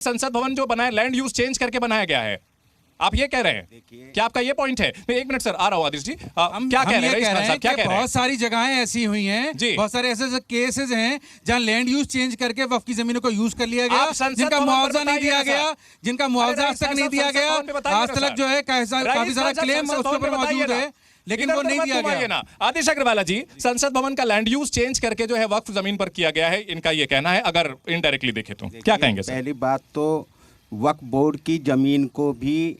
संसद भवन जो बनाया लैंड यूज चेंज करके बनाया गया है, आप ये कह रहे हैं? क्या आपका ये पॉइंट है? एक मिनट सर, आ रहा हूँ आदिश जी, क्या कह रहे हैं? क्या कह रहे हैं? बहुत सारी जगहें ऐसी हुई हैं, बहुत सारे ऐसे केसेस हैं जहां लैंड यूज चेंज करके वक्फ की जमीनों को यूज कर लिया गया, जिनका मुआवजा नहीं दिया गया, जिनका मुआवजा आज तक नहीं दिया गया, आज तक जो है काफी सारा क्लेम उसके ऊपर मौजूद है, लेकिन वो नहीं दिया गया ना। आदिश अग्रवाला जी, संसद भवन का लैंड यूज चेंज करके जो है वक्फ जमीन पर किया गया है, इनका ये कहना है। अगर इनडायरेक्टली देखें तो क्या कहेंगे सर? पहली बात तो वक्फ बोर्ड की जमीन को भी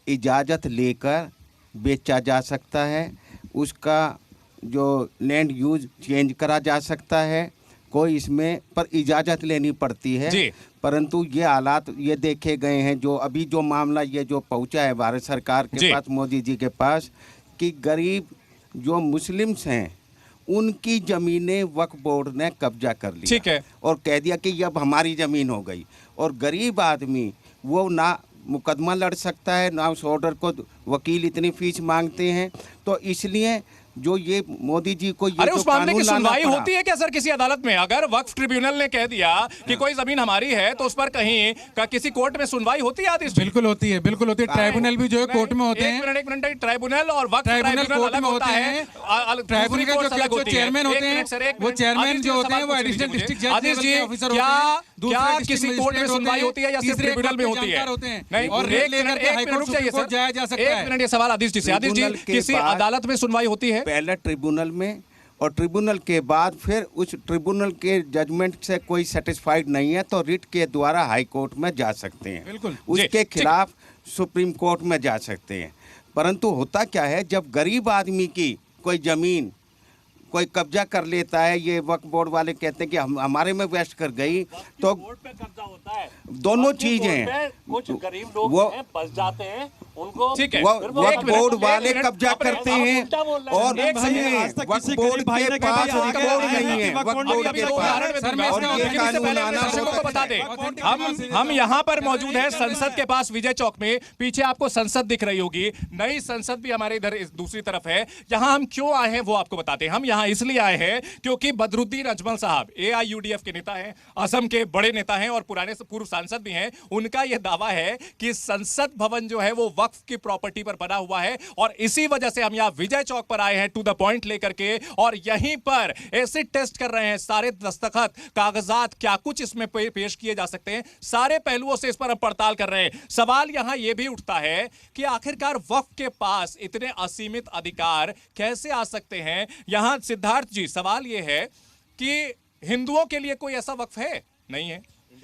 इजाज़त लेकर बेचा जा सकता है, उसका जो लैंड यूज चेंज करा जा सकता है, कोई इसमें पर इजाज़त लेनी पड़ती है। परंतु ये हालात ये देखे गए हैं, जो अभी जो मामला ये जो पहुंचा है भारत सरकार के पास, मोदी जी के पास, कि गरीब जो मुस्लिम्स हैं उनकी ज़मीनें वक्फ बोर्ड ने कब्जा कर लिया। ठीक है। और कह दिया कि ये अब हमारी ज़मीन हो गई, और गरीब आदमी वो ना मुकदमा लड़ सकता है, ना उस ऑर्डर को वकील इतनी फीस मांगते हैं। तो इसलिए जो ये मोदी जी को ये अरे उस मामले की सुनवाई होती है क्या सर किसी अदालत में? अगर वक्फ ट्रिब्यूनल ने कह दिया कि कोई जमीन हमारी है तो उस पर कहीं का किसी कोर्ट में सुनवाई होती है? बिल्कुल होती है, बिल्कुल होती है। ट्राइब्यूनल भी जो है कोर्ट में होते हैं। एक मिनट, ट्राइब्यूनल और वक्फ ट्राइब्यूनल कोर्ट में होता है। ट्राइब्यूनल के जो चेयरमैन होते हैं, वो चेयरमैन जो होते हैं वो एडिशनल डिस्ट्रिक्ट जज आदिश जी, क्या किसी कोर्ट में सुनवाई होती है या सिर्फ ट्रिब्यूनल में होती है? नहीं, और रेट लेकर के हाई कोर्ट चाहिए सर, जाया जा सकता है। एक मिनट, ये सवाल आदिश जी से। आदिश जी, किसी अदालत में सुनवाई होती है? पहले ट्रिब्यूनल में, और ट्रिब्यूनल के बाद फिर उस ट्रिब्यूनल के जजमेंट से कोई सेटिस्फाइड नहीं है तो रिट के द्वारा हाई कोर्ट में जा सकते हैं। बिल्कुल। उसके खिलाफ सुप्रीम कोर्ट में जा सकते हैं। परंतु होता क्या है, जब गरीब आदमी की कोई ज़मीन कोई कब्जा कर लेता है, ये वक्फ बोर्ड वाले कहते हैं कि हमारे में वेस्ट कर गई, तो बोर्ड पे कब्जा होता है, दोनों चीजें, कुछ गरीब लोग वो हैं, बस जाते हैं, उनको ठीक है, वक्फ बोर्ड वाले कब्जा करते हैं, और वक्फ बोर्ड के पास रिकॉर्ड नहीं है, वक्फ बोर्ड के पास। और ये कानून आना को बता दें, हम यहाँ पर मौजूद हैं संसद के पास विजय चौक में। पीछे आपको संसद दिख रही होगी, नई संसद भी हमारे इधर दूसरी तरफ है। यहाँ हम क्यों आए हैं वो आपको बताते हैं। हम यहाँ इसलिए आए हैं क्योंकि बदरुद्दीन अजमल साहब AIUDF के नेता हैं, असम के बड़े नेता हैं और पुराने पूर्व सांसद भी हैं। उनका यह दावा है कि संसद भवन जो है वो वक्फ की प्रॉपर्टी पर बना हुआ है, और इसी वजह से हम यहाँ विजय चौक पर आए हैं टू द पॉइंट लेकर के, और यहीं पर एसिड टेस्ट कर रहे हैं। सारे दस्तखत, कागजात, क्या कुछ इसमें पेश किए जा सकते हैं, सारे पहलुओं से इस पर हम पड़ताल कर रहे हैं। सवाल यहां यह भी उठता है कि आखिरकार वक्फ के पास इतने असीमित अधिकार कैसे आ सकते हैं? यहां सिद्धार्थ जी, सवाल यह है कि हिंदुओं के लिए कोई ऐसा वक्फ है? नहीं है।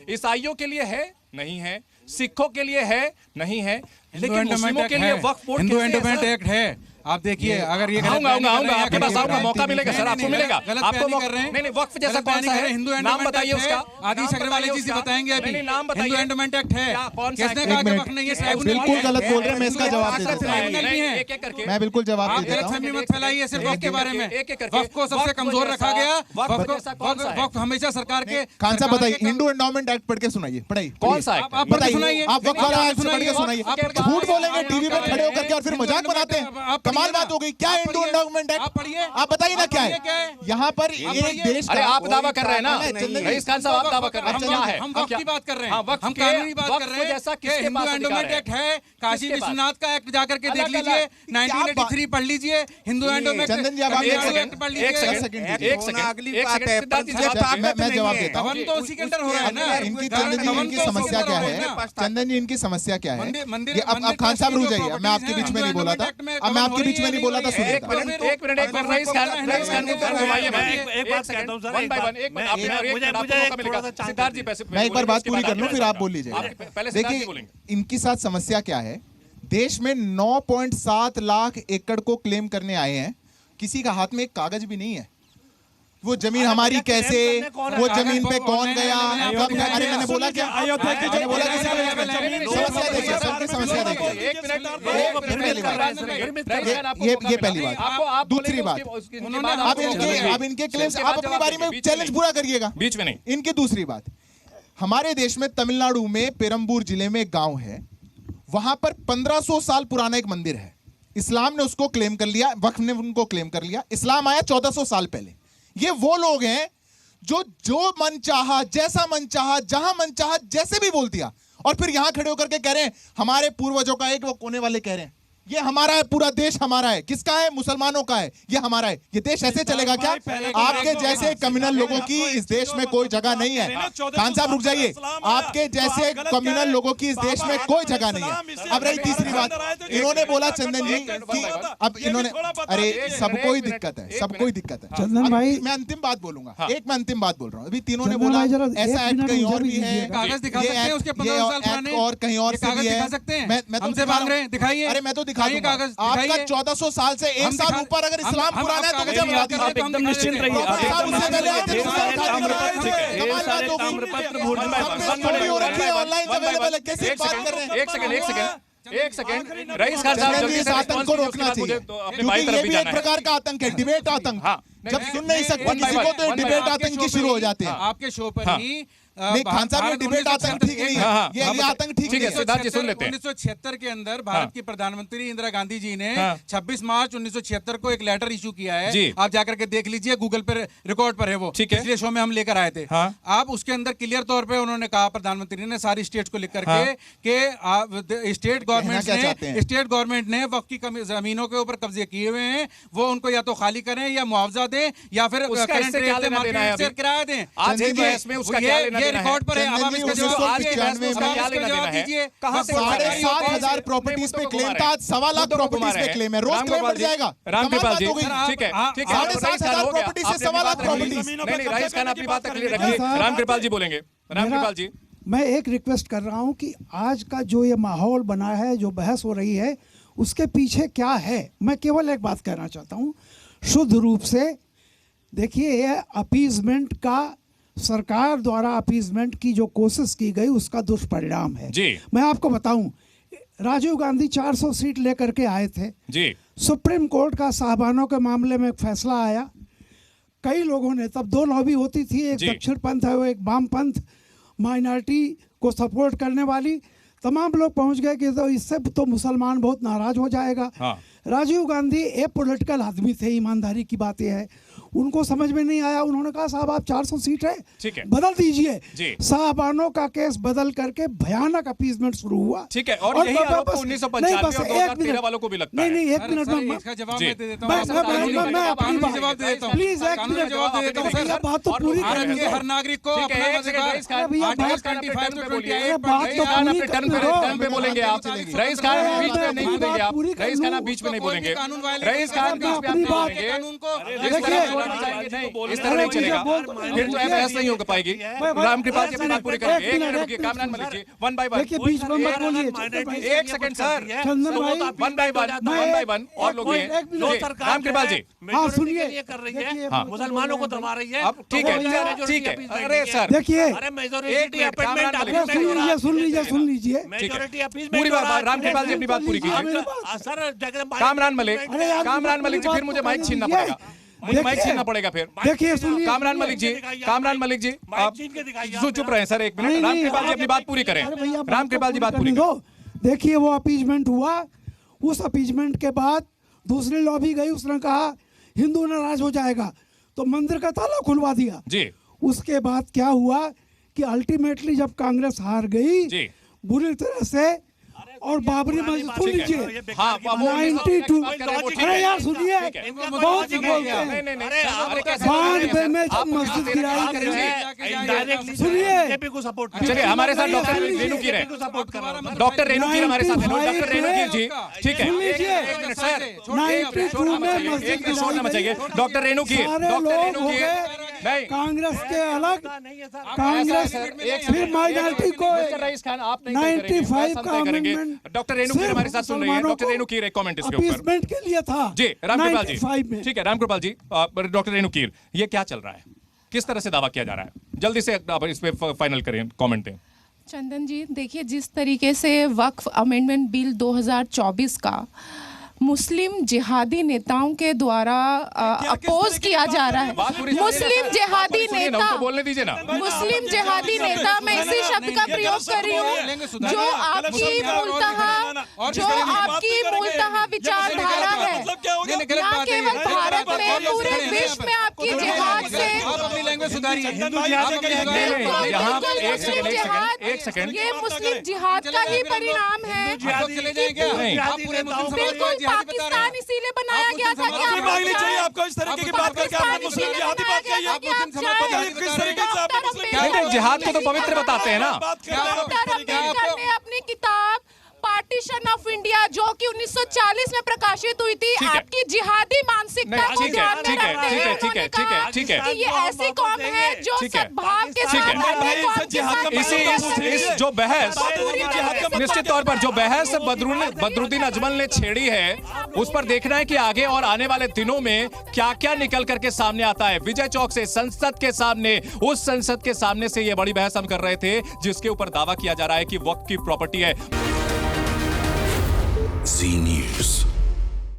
ईसाइयों के लिए है? नहीं है। सिखों के लिए है? नहीं है। लेकिन मुस्लिमों के लिए वक्फ बोर्ड, हिंदू एंडोमेंट एक्ट है। आप देखिए, अगर ये आऊंगा आपके पास आऊंगा, मौका मिलेगा सर, आपको मिलेगा। आपको नहीं, वक्फ जैसा कौन सा है? हिंदू नाम बताइए उसका। आदिश अग्रवाल जी से बताएंगे अभी। नाम बताइए। हिंदू एंडोमेंट एक्ट है, किसने कहा कि वक्फ नहीं है? बिल्कुल गलत बोल रहे हैं, मैं इसका जवाब देता हूं। मैं बिल्कुल जवाब देता हूं। गलतफहमी मत फैलाइए सिर्फ वक्फ के बारे में। वक्फ को सबसे कमजोर रखा गया। वक्फ हमेशा सरकार के। खान साहब बताइए, हिंदू एंडोमेंट एक्ट पढ़ के सुनाइए, पढ़ाइए। कौन सा? आप बताइए, आप वक्फ वाला एक्ट पढ़ के सुनाइए। झूठ बोलेंगे टीवी पे खड़े होकर के और फिर मजाक बनाते हैं, कमाल बात हो गई। क्या हिंदू एंडोमेंट एक्ट? आप बताइए ना क्या है यहाँ पर? एक देश, अरे आप दावा कर रहे हैं ना, रईस खान साहब, आप दावा कर रहे हैं। क्या है? हम वक्फ की बात कर रहे हैं, हम कानूनी बात कर रहे हैं। जैसा हिंदू एंडोमेंट एक्ट है, काशी विश्वनाथ का एक्ट जाकर के देख लीजिए, 1983 पढ़ लीजिए। हिंदू एंडोमेंट चंदन जी, आप पढ़ लीजिए। एक सेकंड, मैं जवाब देता हूँ। हम तो उसी के अंदर हो रहा है ना। इनकी चंदन जी, इनकी समस्या क्या है? चंदन जी, इनकी समस्या क्या है? अब खान साहब रुक जाइए, मैं आपके बीच में नहीं बोला था, अब मैं आपके बीच में नहीं बोला था। सुनिए, एक बात कहता हूं सर, सिद्धार्थ जी, मैं एक बार बात पूरी कर लूं, फिर आप बोल लीजिए। देखिए, इनके साथ समस्या क्या है? देश में 9.7 लाख एकड़ को क्लेम करने आए हैं, किसी का हाथ में एक कागज भी नहीं है। वो जमीन हमारी कैसे, वो जमीन पे कौन गया, कब गया? अरे मैंने बोला क्या? मैंने बोला समस्या देखिए, सबकी समस्या देखिए। ये पहली बात। दूसरी बात, अब इनके क्लेम्स आप अपनी बारी में चैलेंज पूरा करिएगा, बीच में नहीं। इनकी दूसरी बात, हमारे देश में तमिलनाडु में पेरम्बूर जिले में एक गांव है, वहां पर 1500 साल पुराना एक मंदिर है। इस्लाम ने उसको क्लेम कर लिया, वक्फ ने उनको क्लेम कर लिया। इस्लाम आया 1400 साल पहले। ये वो लोग हैं जो मन चाहा, जैसा मन चाहा, जहां मन चाहा, जैसे भी बोल दिया, और फिर यहां खड़े होकर के कह रहे हैं हमारे पूर्वजों का एक, वो कोने वाले कह रहे हैं ये हमारा है, पूरा देश हमारा है। किसका है? मुसलमानों का है। ये हमारा है। ये देश ऐसे चलेगा क्या? आपके जैसे कम्युनल लोगों की इस देश में कोई जगह नहीं है। खान साहब रुक जाइए। आपके जैसे कम्युनल लोगों की इस देश में कोई जगह नहीं है। अब रही तीसरी बात, इन्होंने बोला चंदन जी कि अब इन्होंने, अरे सबको ही दिक्कत है, सबको ही दिक्कत है। चंदन भाई, मैं अंतिम बात बोलूंगा, एक मैं अंतिम बात बोल रहा हूँ। अभी तीनों ने बोला ऐसा एक्ट कहीं और भी है, कागज दिखा सकते हैं उसके 15 साल पुराने, और कहीं और से भी है। दिखा सकते हैं, मैं तो हमसे मांग रहे हैं, दिखाइए। अरे मैं तो दिखा दूंगा। कागज आपका 1400 साल से एक साल ऊपर अगर इस्लाम पुराना है तो मुझे बता दीजिए। आप एकदम निश्चिंत रहिए। आप एकदम उससे पहले आते थे, चोरी हो रखी है, ऑनलाइन अवेलेबल है, कैसे बात कर रहे हैं? एक सेकंड रईस खान साहब, जल्दी से आतंक को रोकना चाहिए, क्योंकि ये भी एक प्रकार का आतंक है, डिबेट आतंक। जब सुन नहीं सकते किसी को तो डिबेट आतंक की शुरू हो जाते हैं। आपके शो पर ही नहीं खान साहब, ये डिबेट आतंक ठीक नहीं है, ये आतंक ठीक नहीं है। सिद्धार्थ जी सुन लेते हैं। 1976 के अंदर भारत की प्रधानमंत्री इंदिरा गांधी जी ने 26 मार्च 1976 को एक लेटर इशू किया है। आप जाकर के देख लीजिए, गूगल पर रिकॉर्ड पर है वो, पिछले शो में हम लेकर आए थे। आप उसके अंदर क्लियर तौर पे उन्होंने कहा, प्रधानमंत्री ने सारी स्टेट्स को लिख करके कि स्टेट गवर्नमेंट ने वक्फ की जमीनों के ऊपर कब्जे किए हुए हैं, वो उनको या तो खाली करें या मुआवजा दें या फिर किराया दें। आज की बहस में उसका क्या लेना देना है? रिकॉर्ड पर है। अब आप इसका जवाब दीजिए। 7,500 प्रॉपर्टीज पे क्लेम था, आज 1.25 लाख प्रॉपर्टीज पे क्लेम है। रोज क्लेम बढ़ जाएगा। रामकृपाल जी, ठीक है, 7,500 प्रॉपर्टी से 1.25 लाख प्रॉपर्टीज। नहीं, रईस खान अपनी बात क्लियर रखिए। रामकृपाल जी बोलेंगे। रामकृपाल जी, मैं एक रिक्वेस्ट कर रहा हूं कि आज का जो ये माहौल बना है, जो बहस हो रही है, उसके पीछे क्या है, मैं केवल एक बात कहना चाहता हूं। शुद्ध रूप से देखिए, ये अपीजमेंट का, सरकार द्वारा अपीजमेंट की जो कोशिश की गई, उसका दुष्परिणाम है जी। मैं आपको बताऊं, राजीव गांधी 400 सीट लेकर के आए थे जी। सुप्रीम कोर्ट का साहबानों के मामले में एक फैसला आया। कई लोगों ने, तब दो लॉबी होती थी, एक दक्षिण पंथ है, वो एक वाम पंथ, माइनॉरिटी को सपोर्ट करने वाली, तमाम लोग पहुंच गए कि तो इससे तो मुसलमान बहुत नाराज हो जाएगा। राजीव गांधी ए पॉलिटिकल आदमी थे, ईमानदारी की बात यह है, उनको समझ में नहीं आया। उन्होंने कहा साहब आप 400 सीट है, बदल दीजिए। साहबानों का केस बदल करके भयानक अपीजमेंट शुरू हुआ। ठीक है, और यही आरोप 1995 और 2013 वालों को भी लगता है। नहीं, एक मिनट में इसका जवाब मैं दे देता हूं। मैं अपनी जवाब दे देता हूं। प्लीज एक मिनट जवाब दे देता हूं सर। बात तो पूरी करेंगे। हर नागरिक को अपना अधिकार, टर्न पे बोलेंगे आप। रईस खान बीच में नहीं बोलेंगे आप। रईस खान आप बीच में नहीं बोलेंगे। रईस खान बीच में आप बोलेंगे। इस तरह नहीं चलेगा, फिर तो बहस नहीं हो पाएगी। रामकृपाल जी अपनी बात पूरी करेंगे। एक मिनट रुकिए, Kamran Malik ji, one by one. बीच में मत बोलिए। एक सेकंड सर, चंदन भाई, वन बाय वन और लोग हैं। रामकृपाल जी, हाँ सुनिए, कर रही है, मुसलमानों को दबा रही है। अब ठीक है, ठीक है। अरे सर देखिए, सुन लीजिए। पूरी बात रामकृपाल जी अपनी बात पूरी कीजिए। कामरान मलिक जी, फिर मुझे माइक छीनना पड़ेगा। मुझे माइक छीनना पड़ेगा फिर। देखिए सुनिए, कामरान मलिक जी आप चुप रहे सर, एक मिनट। रामकृपाल जी अपनी बात पूरी करें। रामकृपाल जी बात पूरी करें। देखिए, वो अपीजमेंट हुआ, उस अपीजमेंट के बाद दूसरी लॉबी गई, उसने कहा हिंदू नाराज हो जाएगा, तो मंदिर का ताला खुलवा दिया जी। उसके बाद क्या हुआ कि अल्टीमेटली जब कांग्रेस हार गई जी बुरी तरह से, और बाबरी मस्जिद, सुन लीजिए, 92, अरे यार सुनिए, बहुत बोलते हैं, 92 में जब मस्जिद गिराई गई, सुनिए, चलिए हमारे साथ डॉक्टर रेणु कीर है। डॉक्टर रेणु कीर हमारे साथ है। डॉक्टर रेणु कीर जी, ठीक है, एक मिनट सर, 92 में मस्जिद गिराई गई, डॉक्टर रेणु कीर, नहीं, कांग्रेस के अलग, कांग्रेस फिर माइनॉरिटी को 95 का अमेंडमेंट, डॉक्टर रेणु कीर हमारे साथ सुन रही है। डॉक्टर रेणु कीर एक कमेंट इसके ऊपर अपीजमेंट के लिए था जी। रामकृपाल जी, ठीक है, रामकृपाल जी, डॉक्टर रेणु कीर, ये क्या चल रहा है, किस तरह से दावा किया जा रहा है, जल्दी से आप इस पे फाइनल करें, कमेंट दें। चंदन जी, देखिए, जिस तरीके से वक्फ अमेंडमेंट बिल 2024 का मुस्लिम जिहादी नेताओं के द्वारा अपोज किया जा रहा है, मुस्लिम जिहादी नेता, बोलने दीजिए ना, मुस्लिम जिहादी नेता, मैं इसी शब्द का प्रयोग कर रही हूँ, जो आपकी मूलतः विचारधारा है, न केवल भारत में, पूरे विश्व में आपकी जिहाद से आप अपनी लैंग्वेज सुधारिए। यहाँ एक सेकंड ये मुस्लिम जिहाद का ही परिणाम है। चले जाएं क्या? आप पूरे मुस्लिम समाज को बिल्कुल, जिहादी बता रहे हैं। पाकिस्तान इसीलिए बनाया गया था कि आप मांगनी चाहिए आपको इस तरीके की बात करके। आपने मुस्लिम जिहादी बात कही है, आप मुस्लिम समाज को जिहादी किस बता रहे तरीके हैं। से आपने मुस्लिम नहीं, जिहाद को तो पवित्र बताते हैं ना। बात कर रहे हैं? डॉक्टर अम्बेडकर ने अपनी किताब पार्टीशन ऑफ इंडिया जो कि 1940 में प्रकाशित हुई थी, ठीक है। आपकी जिहादी मानसिकता नहीं, को ठीक है, ध्यान में ठीक है, रखते ठीक है, हुए ठीक है, उन्होंने ठीक है, कहा ठीक है। कि ये ऐसी कौम है जो ठीक है। सद्भाव के ठीक है। साथ रहती है, कौम के साथ इस जो बहस निश्चित तौर पर जो बहस बदरुद्दीन अजमल ने छेड़ी है, उस पर देखना है कि आगे और आने वाले दिनों में क्या क्या निकल करके सामने आता है। विजय चौक से संसद के सामने, उस संसद के सामने से ये बड़ी बहस हम कर रहे थे जिसके ऊपर दावा किया जा रहा है कि वक्फ की प्रॉपर्टी है। Z News.